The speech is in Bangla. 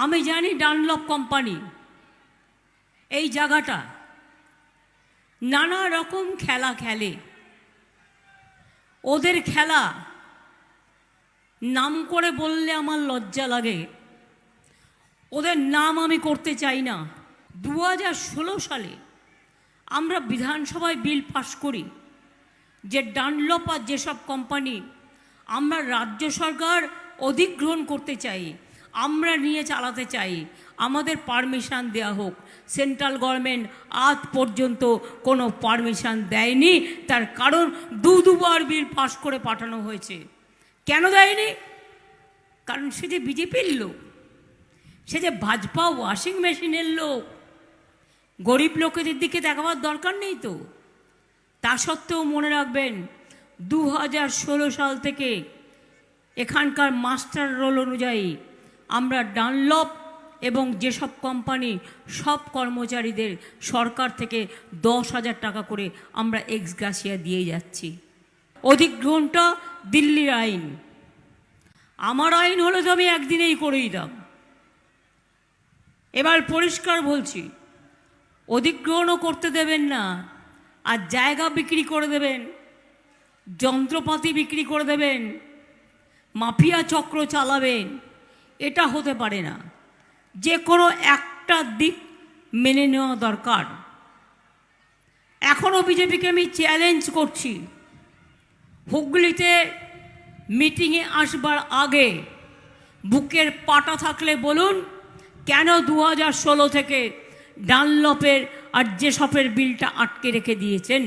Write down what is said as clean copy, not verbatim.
আমি জানি ডানলপ কোম্পানি এই জায়গাটা নানা রকম খেলা খেলে। ওদের খেলা নাম করে বললে আমার লজ্জা লাগে, ওদের নাম আমি করতে চাই না। 2016 সালে আমরা বিধানসভায় বিল পাশ করি যে ডানলপ আর যেসব কোম্পানি আমরা রাজ্য সরকার অধিগ্রহণ করতে চাই, আমরা নিয়ে চালাতে চাই, আমাদের পারমিশন দেওয়া হোক। সেন্ট্রাল গভর্নমেন্ট আজ পর্যন্ত কোনো পারমিশন দেয়নি। তার কারণ দুবার বিল পাশ করে পাঠানো হয়েছে। কেন দেয়নি? কারণ সে যে বিজেপির লোক, সে যে ভাজপা ওয়াশিং মেশিনের লোক, গরিব লোকেদের দিকে দেখাবার দরকার নেই তো। তা সত্ত্বেও মনে রাখবেন 2016 সাল থেকে এখানকার মাস্টার রোল অনুযায়ী আমরা ডানলপ এবং যেসব কোম্পানি সব কর্মচারীদের সরকার থেকে 10,000 টাকা করে আমরা এক্স গ্রাসিয়া দিয়ে যাচ্ছি। অধিগ্রহণটা দিল্লির আইন, আমার আইন হলে তো আমি একদিনেই করে দিতাম। এবার পরিষ্কার বলছি, অধিগ্রহণও করতে দেবেন না, আর জায়গা বিক্রি করে দেবেন, যন্ত্রপাতি বিক্রি করে দেবেন, মাফিয়া চক্র চালাবেন, এটা হতে পারে না। যে কোনো একটা দিক মেনে নেওয়া দরকার। এখনও বিজেপিকে আমি চ্যালেঞ্জ করছি, হুগলিতে মিটিংয়ে আসবার আগে বুকের পাটা থাকলে বলুন কেন 2016 থেকে ডানলপের আর যেসবের বিলটা আটকে রেখে দিয়েছেন।